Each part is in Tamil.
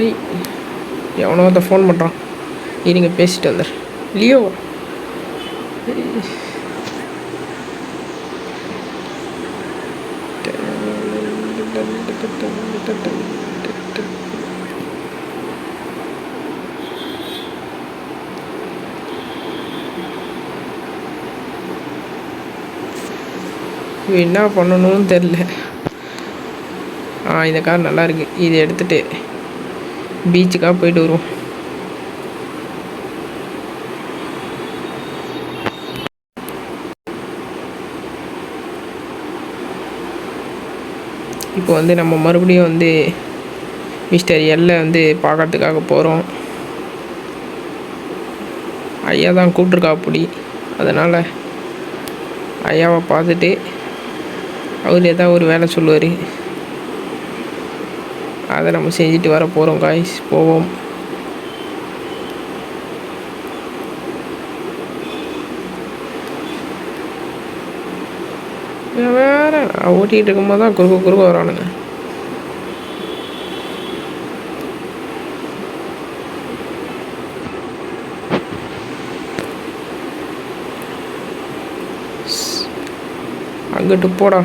ஐய், எவனோ அதை ஃபோன் பண்ணுறான். இருங்க பேசிட்டு வந்துடுறேன். லியோ, என்ன பண்ணணும்னு தெரில. இந்த கார் நல்லா இருக்கு. இதை எடுத்துகிட்டு பீச்சுக்காக போயிட்டு வருவோம். இப்போ வந்து நம்ம மறுபடியும் வந்து மிஸ்டர் எல்லை வந்து பார்க்கறதுக்காக போகிறோம். ஐயா தான் கூப்பிட்ருக்கா அப்படி. அதனால் ஐயாவை பார்த்துட்டு அவர் ஏதாவது ஒரு வேலை சொல்லுவார். அதை நம்ம செஞ்சுட்டு வர போகிறோம். காய்ஸ், போவோம். வேறு நான் ஓட்டிகிட்டு இருக்கும்போது தான் குறுக்க வரானுங்க. அங்கிட்டு போடா.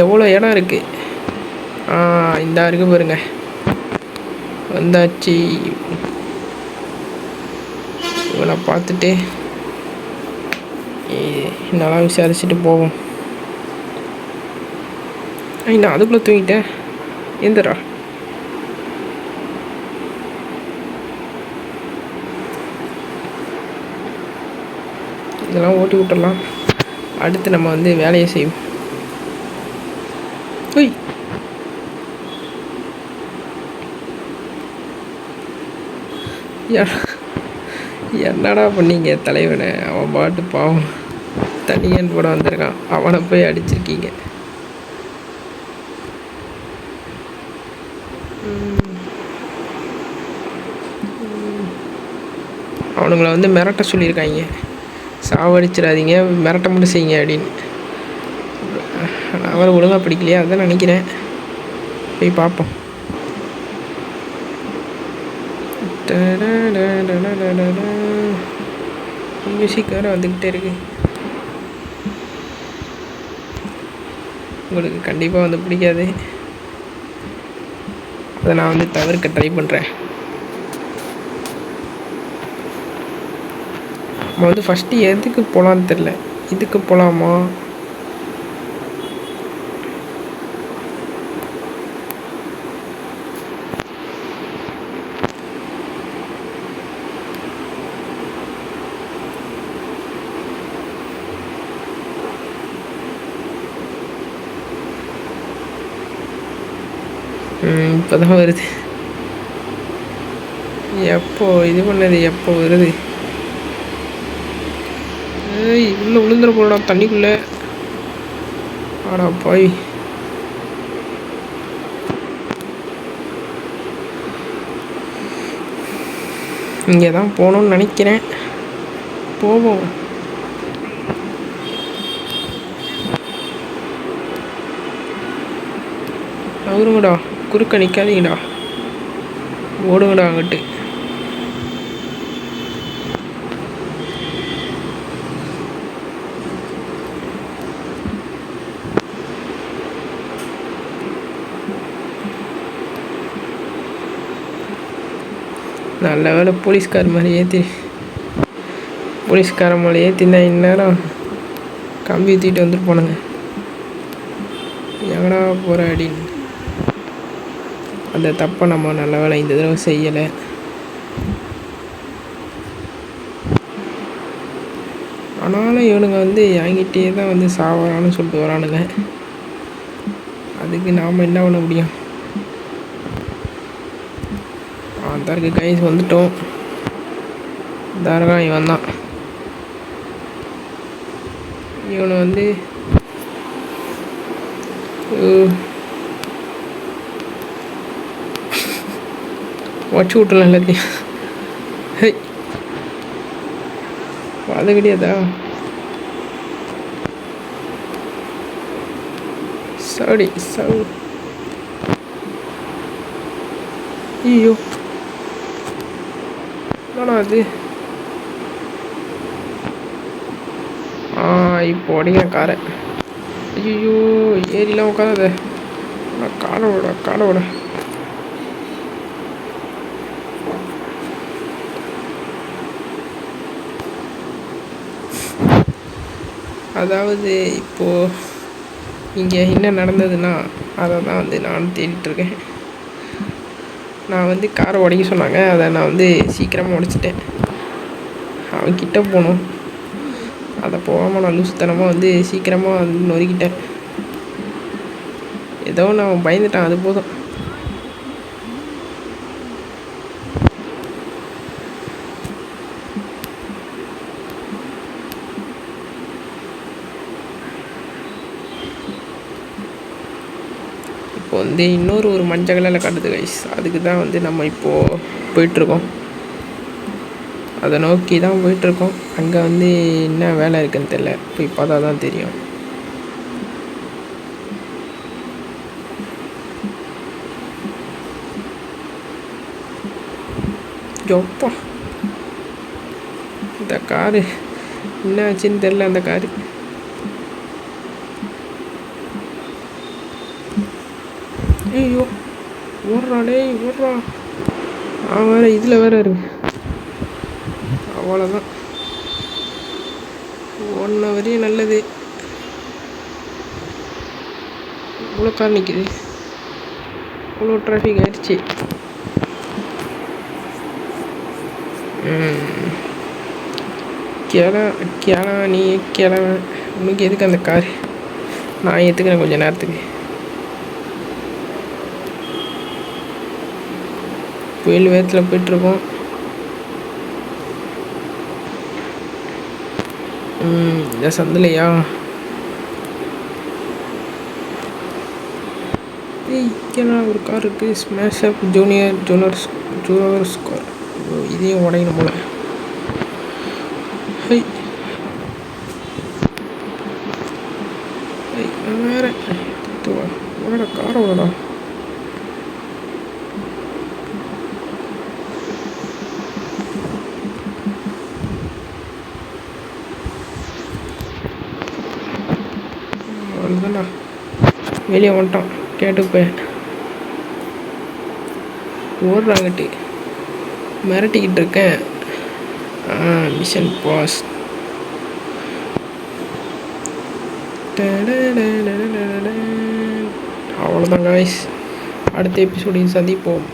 எவ்வளோ இடம் இருக்குது. இந்த இருக்கு பாருங்க. வந்தாச்சு. இவனை பார்த்துட்டு நல்லா விசாரிச்சுட்டு போவோம். நான் அதுக்குள்ளே தூங்கிட்டேன். எந்தரா இதெல்லாம் ஓட்டி விட்டுடலாம். அடுத்து நம்ம வந்து வேலையை செய்வோம். ஓய், என்னடா பண்ணீங்க தலைவனை? அவன் பாட்டு பாவம் தனியன் போட வந்திருக்கான். அவனை போய் அடிச்சிருக்கீங்க. அவனுங்களை வந்து மிரட்ட சொல்லியிருக்காங்க. சாவடிச்சிடாதீங்க, மிரட்ட மட்டும் செய்யுங்க அப்படின்னு. அவரை ஒழுங்காக பிடிக்கலையா? அதான் நினைக்கிறேன். போய் பார்ப்போம். மியூசிக் வேறு வந்துக்கிட்டே இருக்கு. உங்களுக்கு கண்டிப்பாக வந்து பிடிக்காது. அதை நான் வந்து தவிர்க்க ட்ரை பண்ணுறேன். நம்ம வந்து ஃபஸ்ட்டு எதுக்கு போகலான்னு தெரில. இதுக்கு போகலாமா? இப்போ தான் வருது. எப்போ இது பண்ணது? எப்போ வருது? உள்ளே விழுந்துட போடா தண்ணிக்குள்ளே. ஆடா போய். இங்கே தான் போகணுன்னு நினைக்கிறேன். போவோம். அவருங்கடா, குறுக்க நிற்காதீங்கடா, ஓடுங்கடா அங்கிட்டு. நல்ல வேலை போலீஸ்கார மாதிரி போலீஸ்கார மேலே ஏற்றினா இந்நேரம் கம்பி ஊற்றிட்டு வந்துட்டு எங்கடா போகிற அப்படின்னு. அந்த தப்பை நம்ம நல்ல வேலை இந்த தடவை செய்யலை. ஆனாலும் இவனுங்க வந்து என்கிட்டே தான் வந்து சாவறான்னு சொல்லிட்டு வரானுங்க. அதுக்கு நாம் என்ன பண்ண முடியும்? தருக்கு கைஸ் வந்துட்டோம். தாரகா இவன் தான். இவனை வந்து வச்சு விட்டுலாம் எல்லாத்தையும். ஹை, அது கிடையாதா? சாரி. ஐயோ என்னடா அது? இப்போ உடைங்க காரை. ஐயோ ஏறிலாம் உட்காத. காடை விட. அதாவது இப்போது இங்கே என்ன நடந்ததுன்னா அதை தான் வந்து நான் தேடிட்டுருக்கேன். நான் வந்து காரை உடைக்க சொன்னாங்க, அதை நான் வந்து சீக்கிரமாக உடைச்சிட்டேன். அவன் கிட்ட போகணும், அதை போகாமல் நான் லூசுத்தனமாக வந்து சீக்கிரமாக வந்து நொறுக்கிட்டேன். ஏதோ நான் பயந்துட்டேன், அது போதும். இப்போ வந்து ஒரு மஞ்சள் கலரில் காட்டுது கைஸ். அதுக்கு தான் வந்து நம்ம இப்போது போயிட்டுருக்கோம். அதை நோக்கி தான் போயிட்டுருக்கோம். அங்கே வந்து என்ன வேலை இருக்குதுன்னு தெரில, போய் பார்த்தா தான் தெரியும். எப்பா இந்த காரு என்ன ஆச்சுன்னு தெரில. அந்த காரு ஐயோ ஓடுறாடே ஓடுறா. அவன் வேறு இதில் வேறு இருக்கு. அவ்வளோதான், ஓடின வரையும் நல்லது. இவ்வளோ கார் நிற்கிது, இவ்வளோ டிராஃபிக் ஆயிடுச்சு. நீ கிளம்ப. உனக்கு எதுக்கு அந்த கார்? நான் ஏற்றுக்கிறேன் கொஞ்சம் நேரத்துக்கு. புயல் வேகத்தில் போயிட்டுருக்கோம். இந்த சந்திலையா? இங்கே ஒரு கார் இருக்குது, ஸ்மாஷ் அப் ஜூனியர் ஸ்கார். இதையும் உடையணும் போல. வேற காரை விடடா. அவ்வளோதான்டா, வெளியே வந்துட்டான். கேட்டு போய் ஓடுறாங்கட்டி மிரட்டிக்கிட்டு இருக்கேன். Mission pass. அவ்வளோதான் காய்ஸ், அடுத்த எபிசோடையும் சந்திப்போம்.